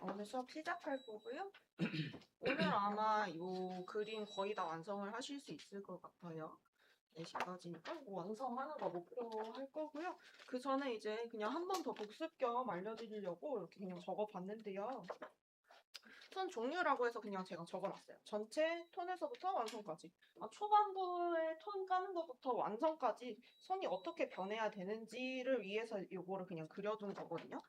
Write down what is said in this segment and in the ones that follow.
오늘 수업 시작할 거고요. 오늘 아마 이 그림 거의 다 완성을 하실 수 있을 것 같아요. 4시까지니까 완성하는 거 목표로 할 거고요. 그 전에 이제 그냥 한 번 더 복습 겸 알려드리려고 이렇게 그냥 적어봤는데요. 톤 종류라고 해서 그냥 제가 적어놨어요. 전체 톤에서부터 완성까지. 초반부에 톤 까는 것부터 완성까지 손이 어떻게 변해야 되는지를 위해서 이거를 그냥 그려둔 거거든요.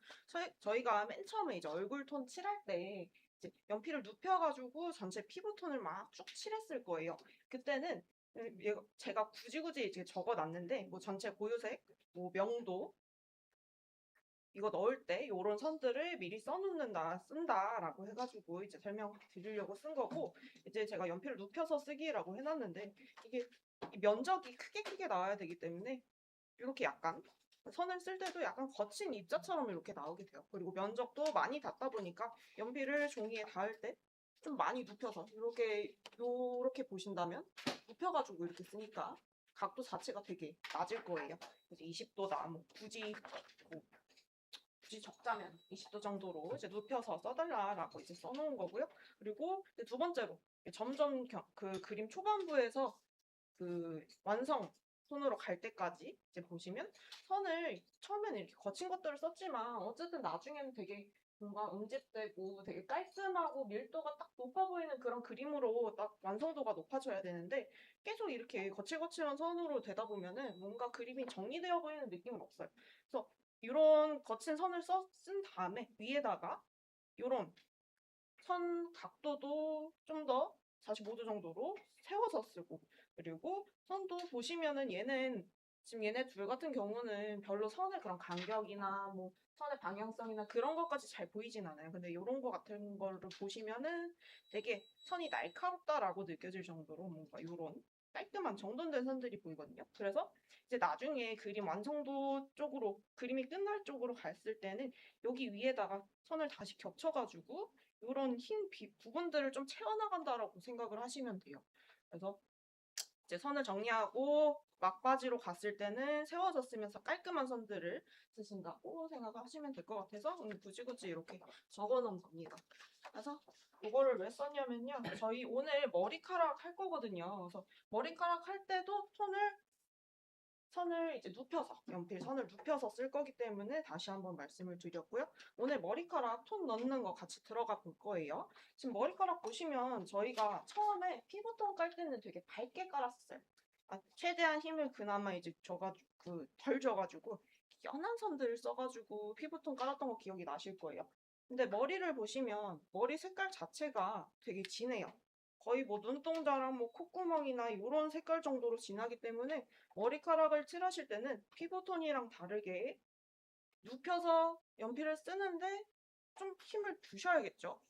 저희가 맨 처음에 이제 얼굴 톤 칠할 때 이제 연필을 눕혀가지고 전체 피부톤을 막 쭉 칠했을 거예요. 그때는 제가 굳이 이제 적어놨는데 뭐 전체 고유색, 뭐 명도, 이거 넣을 때 이런 선들을 미리 쓴다라고 해가지고 이제 설명드리려고 쓴 거고, 이제 제가 연필을 눕혀서 쓰기라고 해놨는데 이게 이 면적이 크게 나와야 되기 때문에 이렇게 약간 선을 쓸 때도 약간 거친 입자처럼 이렇게 나오게 돼요. 그리고 면적도 많이 닿다 보니까 연필을 종이에 닿을 때 좀 많이 눕혀서 이렇게 보신다면 눕혀가지고 이렇게 쓰니까 각도 자체가 되게 낮을 거예요. 그래서 20도다, 뭐 굳이 적자면 20도 정도로 이제 눕혀서 써달라라고 이제 써놓은 거고요. 그리고 이제 두 번째로 점점 그 그림 초반부에서 그 완성 손으로 갈 때까지 이제 보시면 선을 처음에는 이렇게 거친 것들을 썼지만 어쨌든 나중에는 되게 뭔가 응집되고 되게 깔끔하고 밀도가 딱 높아 보이는 그런 그림으로 딱 완성도가 높아져야 되는데, 계속 이렇게 거칠거칠한 선으로 되다 보면은 뭔가 그림이 정리되어 보이는 느낌은 없어요. 그래서 이런 거친 선을 쓴 다음에 위에다가 이런 선 각도도 좀 더 45도 정도로 세워서 쓰고, 그리고 선도 보시면은 지금 얘네 둘 같은 경우는 별로 선의 그런 간격이나 뭐 선의 방향성이나 그런 것까지 잘 보이진 않아요. 근데 이런 거 같은 거를 보시면은 되게 선이 날카롭다라고 느껴질 정도로 뭔가 이런 깔끔한 정돈된 선들이 보이거든요. 그래서 이제 나중에 그림 완성도 쪽으로, 그림이 끝날 쪽으로 갔을 때는 여기 위에다가 선을 다시 겹쳐가지고 이런 흰 부분들을 좀 채워나간다라고 생각을 하시면 돼요. 그래서 이제 선을 정리하고 막바지로 갔을 때는 세워졌으면서 깔끔한 선들을 쓰신다고 생각하시면 될 것 같아서 굳이 이렇게 적어놓은 겁니다. 그래서 이거를 왜 썼냐면요. 저희 오늘 머리카락 할 거거든요. 그래서 머리카락 할 때도 선을 이제 눕혀서, 연필 선을 눕혀서 쓸 거기 때문에 다시 한번 말씀을 드렸고요. 오늘 머리카락 톤 넣는 거 같이 들어가 볼 거예요. 지금 머리카락 보시면 저희가 처음에 피부톤 깔 때는 되게 밝게 깔았어요. 최대한 힘을 그나마 이제 덜 줘가지고 연한 선들을 써가지고 피부톤 깔았던 거 기억이 나실 거예요. 근데 머리를 보시면 머리 색깔 자체가 되게 진해요. 거의 뭐 눈동자랑 뭐 콧구멍이나 이런 색깔 정도로 진하기 때문에 머리카락을 칠하실 때는 피부톤이랑 다르게 눕혀서 연필을 쓰는데 좀 힘을 주셔야겠죠.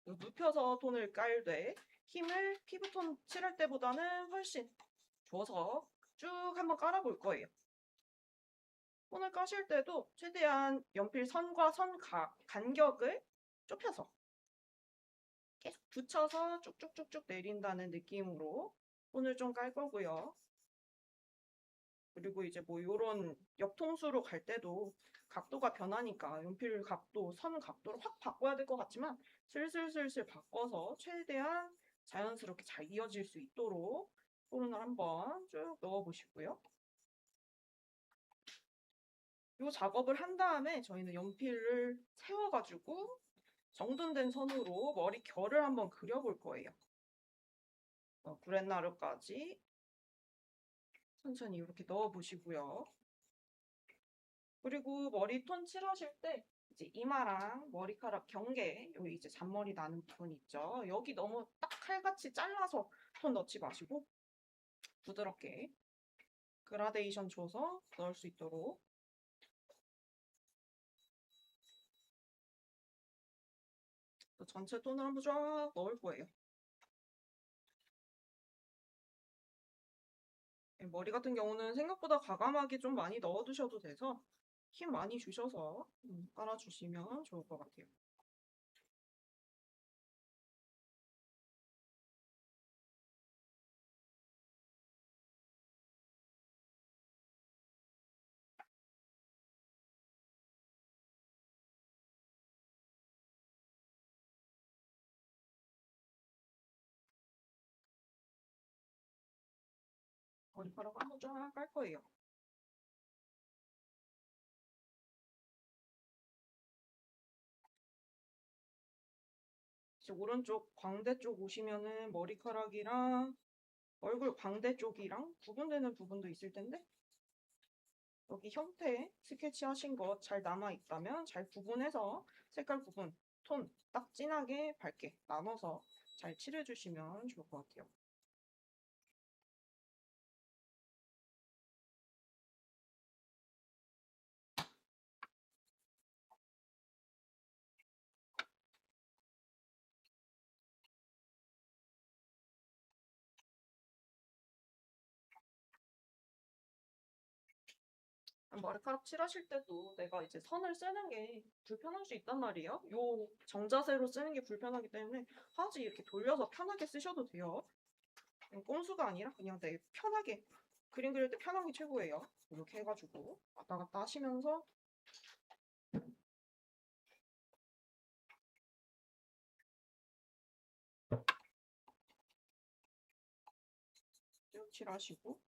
눕혀서 톤을 깔되 힘을 피부톤 칠할 때보다는 훨씬 줘서 쭉 한번 깔아볼 거예요. 톤을 까실 때도 최대한 연필 선과 선 간격을 좁혀서 계속 붙여서 쭉쭉쭉쭉 내린다는 느낌으로 톤을 좀 깔 거고요. 그리고 이제 뭐 요런 옆통수로 갈 때도 각도가 변하니까 연필 각도, 선 각도를 확 바꿔야 될 것 같지만 슬슬슬슬 바꿔서 최대한 자연스럽게 잘 이어질 수 있도록 토론을 한번 쭉 넣어 보시고요. 이 작업을 한 다음에 저희는 연필을 세워가지고 정돈된 선으로 머리 결을 한번 그려볼 거예요. 구렛나루까지 천천히 이렇게 넣어 보시고요. 그리고 머리톤 칠하실 때 이제 이마랑 머리카락 경계, 여기 이제 잔머리 나는 부분 있죠. 여기 너무 딱 칼같이 잘라서 톤 넣지 마시고 부드럽게 그라데이션 줘서 넣을 수 있도록 또 전체 톤을 한번 쫙 넣을 거예요. 머리 같은 경우는 생각보다 과감하게 좀 많이 넣어두셔도 돼서 힘 많이 주셔서 깔아주시면 좋을 것 같아요. 머리카락 한번 쫙 깔 거예요. 이제 오른쪽 광대 쪽 오시면은 머리카락이랑 얼굴 광대 쪽이랑 구분되는 부분도 있을 텐데 여기 형태 스케치 하신 거 잘 남아 있다면 잘 구분해서 색깔 구분, 톤 딱 진하게 밝게 나눠서 잘 칠해 주시면 좋을 것 같아요. 머리카락 칠하실 때도 내가 이제 선을 쓰는 게 불편할 수 있단 말이에요. 요 정자세로 쓰는 게 불편하기 때문에 하지 이렇게 돌려서 편하게 쓰셔도 돼요. 꼼수가 아니라 그냥 내 편하게 그림 그릴 때 편한 게 최고예요. 이렇게 해가지고 왔다 갔다 하시면서 쭉 칠하시고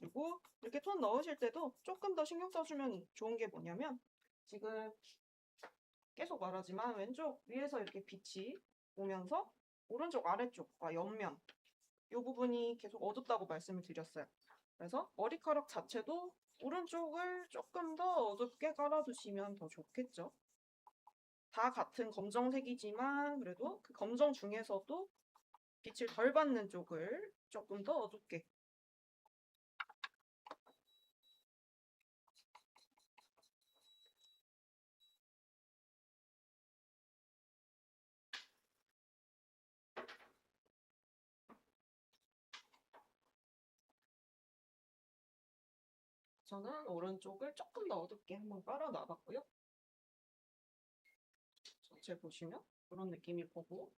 그리고 이렇게 톤 넣으실 때도 조금 더 신경 써주면 좋은 게 뭐냐면 지금 계속 말하지만 왼쪽 위에서 이렇게 빛이 오면서 오른쪽 아래쪽과 옆면 이 부분이 계속 어둡다고 말씀을 드렸어요. 그래서 머리카락 자체도 오른쪽을 조금 더 어둡게 깔아두시면 더 좋겠죠. 다 같은 검정색이지만 그래도 그 검정 중에서도 빛을 덜 받는 쪽을 조금 더 어둡게 저는 오른쪽을 조금 더 어둡게 한번 깔아 놔봤고요. 전체 보시면 그런 느낌일 거고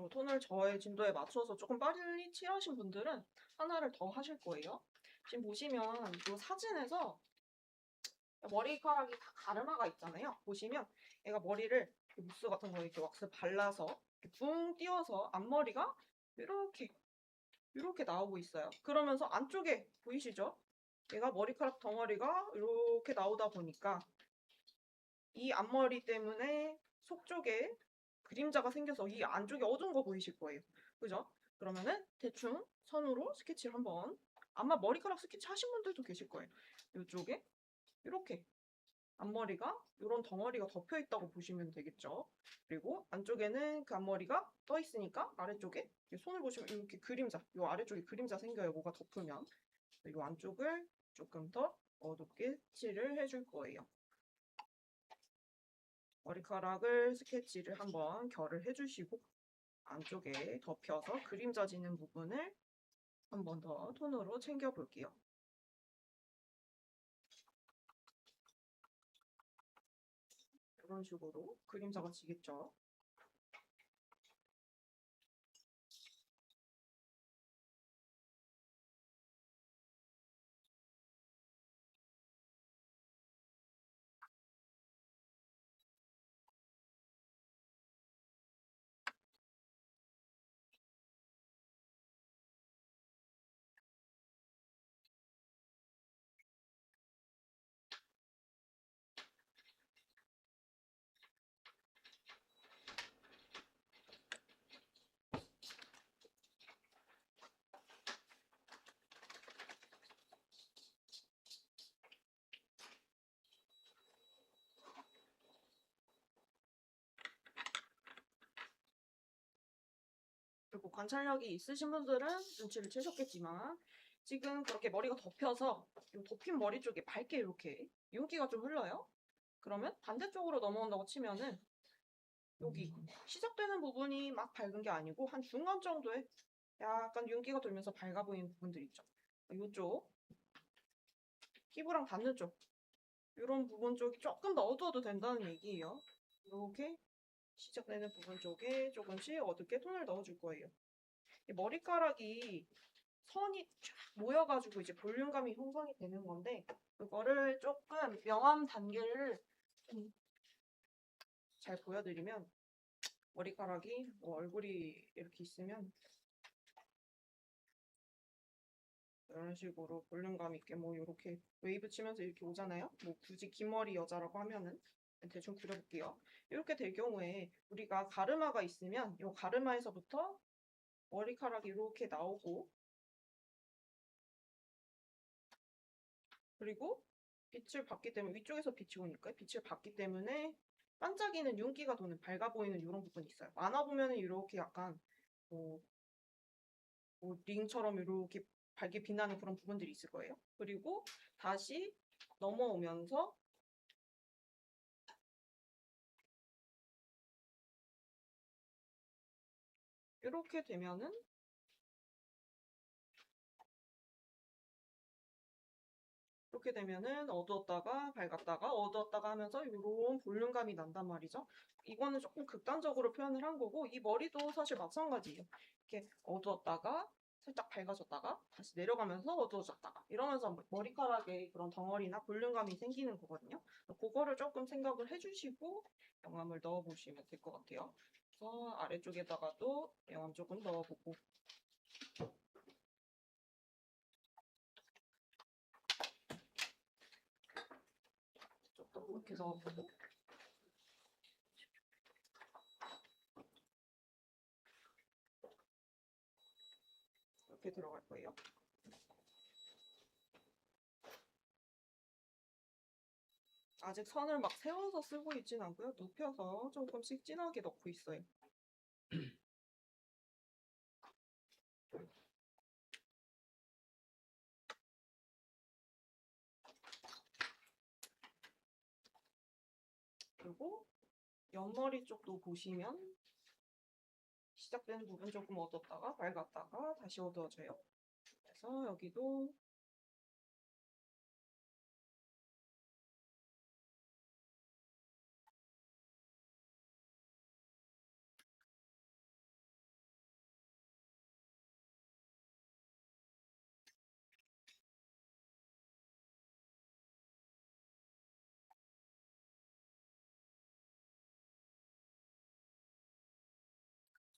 톤을 저의 진도에 맞춰서 조금 빨리 칠하신 분들은 하나를 더 하실 거예요. 지금 보시면 이 사진에서 머리카락이 다 가르마가 있잖아요. 보시면 얘가 머리를 무스 같은 거 이렇게 왁스 발라서 이렇게 붕 띄워서 앞머리가 이렇게 나오고 있어요. 그러면서 안쪽에 보이시죠? 얘가 머리카락 덩어리가 이렇게 나오다 보니까 이 앞머리 때문에 속쪽에 그림자가 생겨서 이 안쪽에 어두운 거 보이실 거예요. 그죠? 그러면은 대충 선으로 스케치를 한번 아마 머리카락 스케치 하신 분들도 계실 거예요. 이쪽에 이렇게 앞머리가 이런 덩어리가 덮여 있다고 보시면 되겠죠. 그리고 안쪽에는 그 앞머리가 떠 있으니까 아래쪽에 손을 보시면 이렇게 그림자, 이 아래쪽에 그림자 생겨요. 뭐가 덮으면 이 안쪽을 조금 더 어둡게 칠을 해줄 거예요. 머리카락을 스케치를 한번 결을 해주시고 안쪽에 덮여서 그림자 지는 부분을 한번 더 톤으로 챙겨 볼게요. 이런 식으로 그림자가 지겠죠. 그리고 관찰력이 있으신 분들은 눈치를 채셨겠지만 지금 그렇게 머리가 덮여서 이 덮인 머리 쪽에 밝게 이렇게 윤기가 좀 흘러요. 그러면 반대쪽으로 넘어온다고 치면은 여기 시작되는 부분이 막 밝은 게 아니고 한 중간 정도에 약간 윤기가 돌면서 밝아 보이는 부분들 있죠. 이쪽 피부랑 닿는 쪽 이런 부분 쪽이 조금 더 어두워도 된다는 얘기예요. 이렇게 시작되는 부분 쪽에 조금씩 어둡게 톤을 넣어줄 거예요. 머리카락이 선이 쫙 모여가지고 이제 볼륨감이 형성이 되는 건데 그거를 조금 명암 단계를 좀 잘 보여드리면 머리카락이 뭐 얼굴이 이렇게 있으면 이런 식으로 볼륨감 있게 뭐 이렇게 웨이브 치면서 이렇게 오잖아요. 뭐 굳이 긴 머리 여자라고 하면은 대충 그려볼게요. 이렇게 될 경우에 우리가 가르마가 있으면 이 가르마에서부터 머리카락이 이렇게 나오고 그리고 빛을 받기 때문에 위쪽에서 빛이 오니까 빛을 받기 때문에 반짝이는 윤기가 도는 밝아 보이는 이런 부분이 있어요. 만화 보면은 이렇게 약간 뭐, 뭐 링처럼 이렇게 밝게 빛나는 그런 부분들이 있을 거예요. 그리고 다시 넘어오면서 이렇게 되면은 어두웠다가 밝았다가 어두웠다가 하면서 이런 볼륨감이 난단 말이죠. 이거는 조금 극단적으로 표현을 한 거고 이 머리도 사실 마찬가지예요. 이렇게 어두웠다가 살짝 밝아졌다가 다시 내려가면서 어두워졌다가 이러면서 머리카락에 그런 덩어리나 볼륨감이 생기는 거거든요. 그거를 조금 생각을 해주시고 영암을 넣어보시면 될 것 같아요. 그래서 아래쪽에다가도 영암 조금 넣어보고 조금 이렇게 넣어보고 이렇게 들어갈 거예요. 아직 선을 막 세워서 쓰고 있진 않고요. 눕혀서 조금씩 진하게 넣고 있어요. 그리고 옆머리 쪽도 보시면 시작되는 부분 조금 어둡다가 밝았다가 다시 어두워져요. 그래서 여기도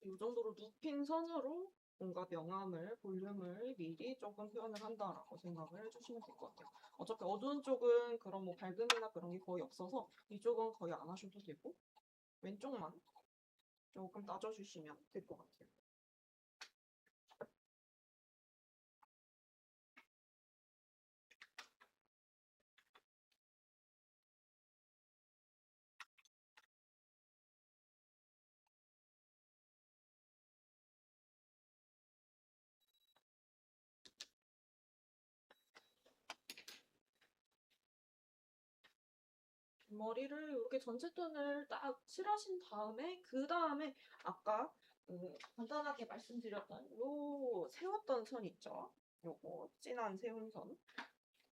이 정도로 눕힌 선으로 뭔가 명암을, 볼륨을 미리 조금 표현을 한다라고 생각을 해주시면 될 것 같아요. 어차피 어두운 쪽은 그런 뭐 밝음이나 그런 게 거의 없어서 이쪽은 거의 안 하셔도 되고 왼쪽만 조금 따져주시면 될 것 같아요. 머리를 이렇게 전체 톤을 딱 칠하신 다음에 그 다음에 아까 간단하게 말씀드렸던 요 세웠던 선 있죠? 요거 진한 세운 선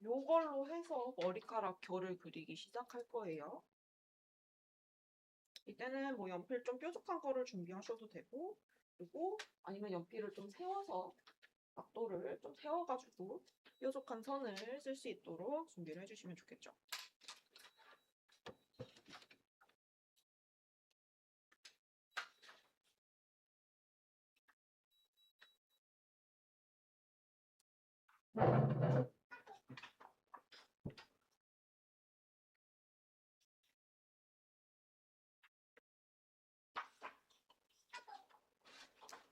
요걸로 해서 머리카락 결을 그리기 시작할 거예요. 이때는 뭐 연필 좀 뾰족한 거를 준비하셔도 되고 그리고 아니면 연필을 좀 세워서 각도를 좀 세워가지고 뾰족한 선을 쓸 수 있도록 준비를 해주시면 좋겠죠.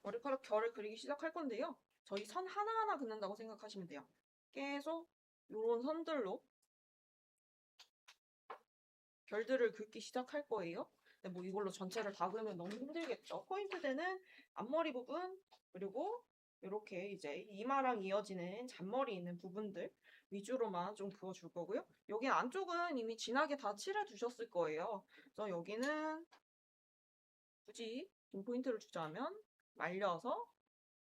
머리카락 결을 그리기 시작할 건데요. 저희 선 하나하나 긋는다고 생각하시면 돼요. 계속 이런 선들로 결들을 긋기 시작할 거예요. 근데 뭐 이걸로 전체를 다 그으면 너무 힘들겠죠. 포인트되는 앞머리 부분 그리고 이렇게 이제 이마랑 이어지는 잔머리 있는 부분들 위주로만 좀 그어줄 거고요. 여기 안쪽은 이미 진하게 다 칠해 두셨을 거예요. 그래서 여기는 굳이 좀 포인트를 주자면 말려서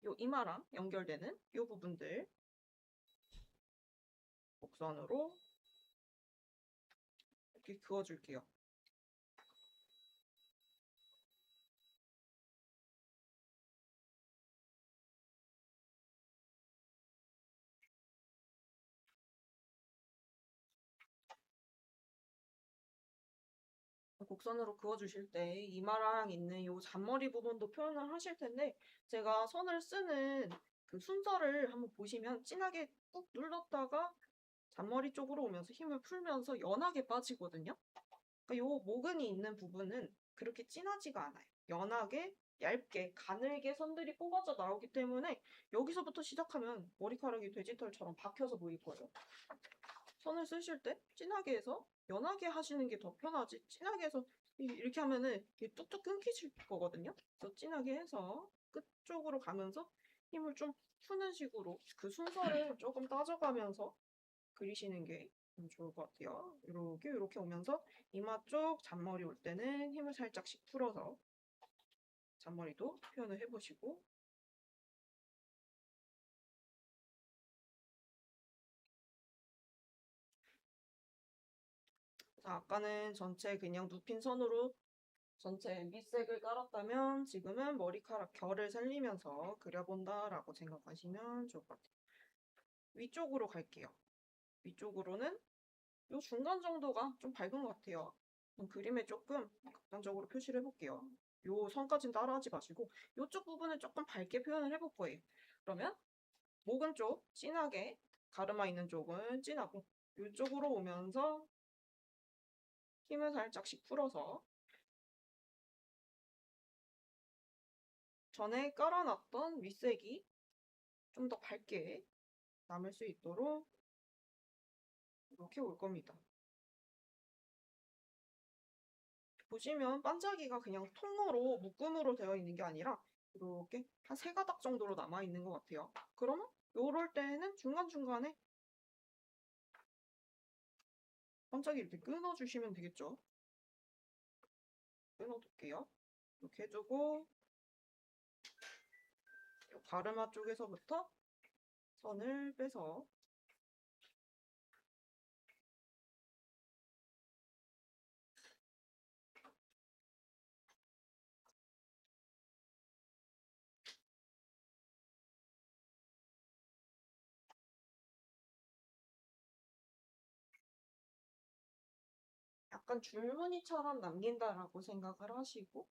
요 이마랑 연결되는 요 부분들 곡선으로 이렇게 그어줄게요. 곡선으로 그어주실 때 이마랑 있는 요 잔머리 부분도 표현을 하실 텐데 제가 선을 쓰는 그 순서를 한번 보시면 진하게 꾹 눌렀다가 잔머리 쪽으로 오면서 힘을 풀면서 연하게 빠지거든요. 그러니까 요 모근이 있는 부분은 그렇게 진하지가 않아요. 연하게 얇게 가늘게 선들이 뽑아져 나오기 때문에 여기서부터 시작하면 머리카락이 돼지털처럼 박혀서 보일 거예요. 선을 쓰실 때 진하게 해서 연하게 하시는 게 더 편하지 진하게 해서 이렇게 하면은 이게 뚝뚝 끊기실 거거든요. 그래서 진하게 해서 끝 쪽으로 가면서 힘을 좀 푸는 식으로 그 순서를 조금 따져가면서 그리시는 게 좋을 것 같아요. 이렇게 오면서 이마 쪽 잔머리 올 때는 힘을 살짝씩 풀어서 잔머리도 표현을 해보시고 자, 아까는 전체 그냥 눕힌 선으로 전체 밑색을 깔았다면 지금은 머리카락 결을 살리면서 그려본다라고 생각하시면 좋을 것 같아요. 위쪽으로 갈게요. 위쪽으로는 이 중간 정도가 좀 밝은 것 같아요. 그림에 조금 극단적으로 표시를 해볼게요. 요 선까지는 따라하지 마시고 이쪽 부분을 조금 밝게 표현을 해볼 거예요. 그러면 목은 쪽 진하게 가르마 있는 쪽은 진하고 이쪽으로 오면서 힘을 살짝씩 풀어서 전에 깔아놨던 윗색이 좀 더 밝게 남을 수 있도록 이렇게 올 겁니다. 보시면 반짝이가 그냥 통으로 묶음으로 되어 있는 게 아니라 이렇게 한 3가닥 정도로 남아 있는 것 같아요. 그러면 요럴 때는 중간중간에 반짝이 이렇게 끊어주시면 되겠죠. 끊어둘게요. 이렇게 해주고 가르마 쪽에서부터 선을 빼서 약간 줄무늬처럼 남긴다라고 생각을 하시고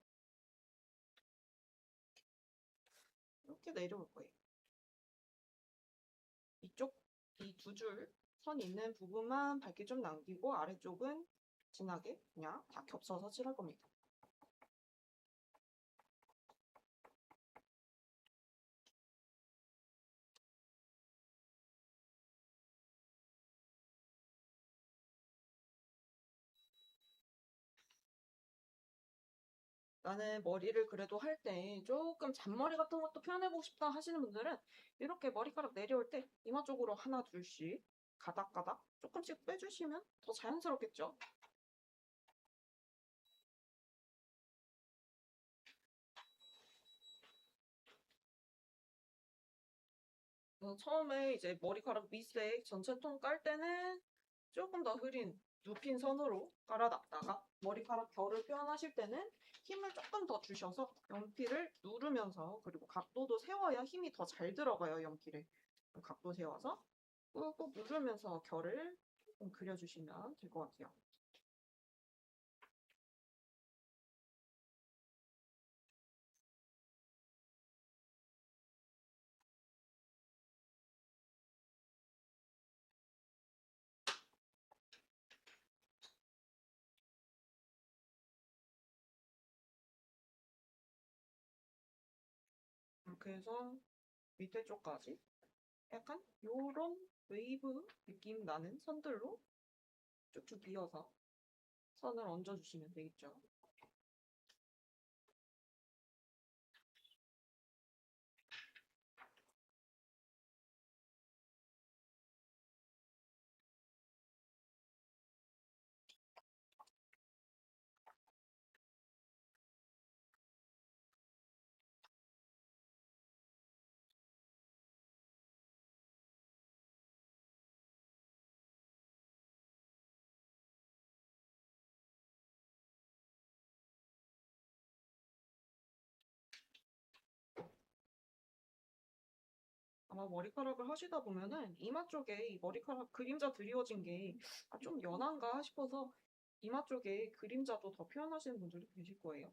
이렇게 내려올 거예요. 이쪽 이 2줄 선 있는 부분만 밝게 좀 남기고 아래쪽은 진하게 그냥 다 겹쳐서 칠할 겁니다. 나는 머리를 그래도 할 때 조금 잔머리 같은 것도 표현해보고 싶다 하시는 분들은 이렇게 머리카락 내려올 때 이마 쪽으로 하나 둘씩 가닥가닥 조금씩 빼주시면 더 자연스럽겠죠. 처음에 이제 머리카락 밑색 전체 통 깔 때는 조금 더 흐린 눕힌 선으로 깔아놨다가 머리카락 결을 표현하실 때는 힘을 조금 더 주셔서 연필을 누르면서 그리고 각도도 세워야 힘이 더 잘 들어가요. 연필에 각도 세워서 꾹꾹 누르면서 결을 좀 그려주시면 될 것 같아요. 이렇게 해서 밑에 쪽까지 약간 요런 웨이브 느낌 나는 선들로 쭉쭉 이어서 선을 얹어주시면 되겠죠. 아마 머리카락을 하시다 보면은 이마 쪽에 이 머리카락 그림자 드리워진 게 좀 연한가 싶어서 이마 쪽에 그림자도 더 표현하시는 분들도 계실 거예요.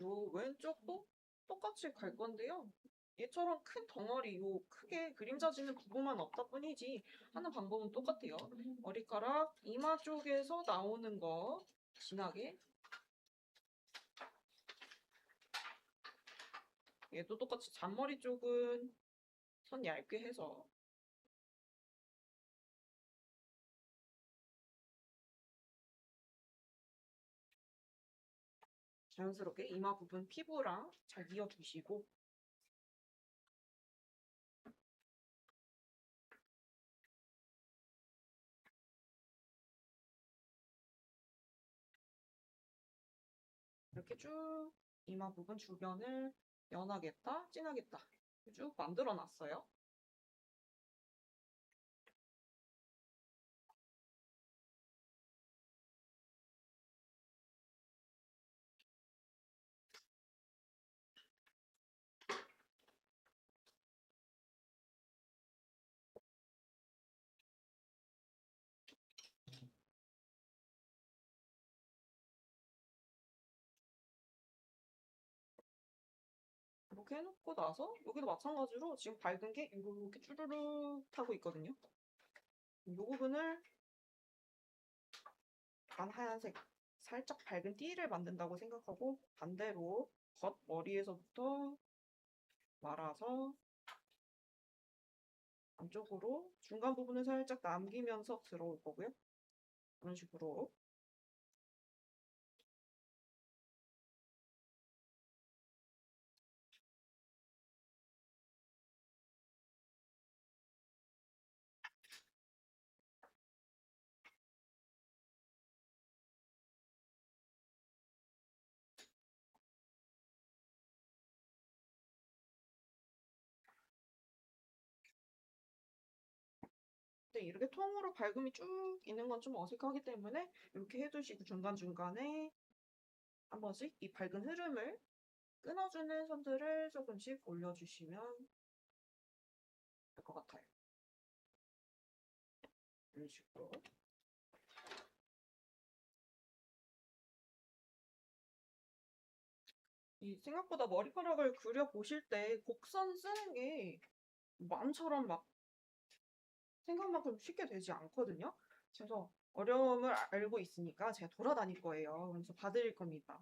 요 왼쪽도 똑같이 갈 건데요. 얘처럼 큰 덩어리, 요 크게 그림자 지는 부분만 없다 뿐이지 하는 방법은 똑같아요. 머리카락 이마 쪽에서 나오는 거 진하게, 얘도 똑같이 잔머리 쪽은 선 얇게 해서 자연스럽게 이마 부분 피부랑 잘 이어두시고, 이렇게 쭉 이마 부분 주변을 연하겠다, 진하겠다 쭉 만들어 놨어요. 이렇게 해놓고 나서 여기도 마찬가지로 지금 밝은 게 이렇게 쭈루룩 하고 있거든요. 이 부분을 약간 하얀색 살짝 밝은 띠를 만든다고 생각하고 반대로 겉머리에서부터 말아서 안쪽으로 중간 부분을 살짝 남기면서 들어올 거고요. 이런 식으로. 근데 이렇게 통으로 밝음이 쭉 있는 건 좀 어색하기 때문에 이렇게 해두시고 중간중간에 한 번씩 이 밝은 흐름을 끊어주는 선들을 조금씩 올려주시면 될 것 같아요. 이런 식으로. 이 생각보다 머리카락을 그려보실 때 곡선 쓰는 게 마음처럼 막 생각만큼 쉽게 되지 않거든요. 그래서 어려움을 알고 있으니까 제가 돌아다닐 거예요. 그래서 봐드릴 겁니다.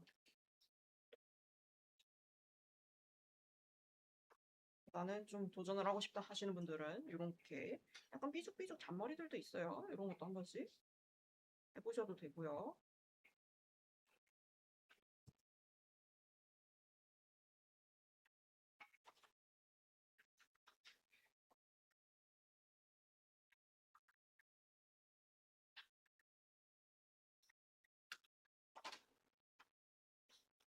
나는 좀 도전을 하고 싶다 하시는 분들은 이렇게 약간 삐죽삐죽 잔머리들도 있어요. 이런 것도 한 번씩 해보셔도 되고요.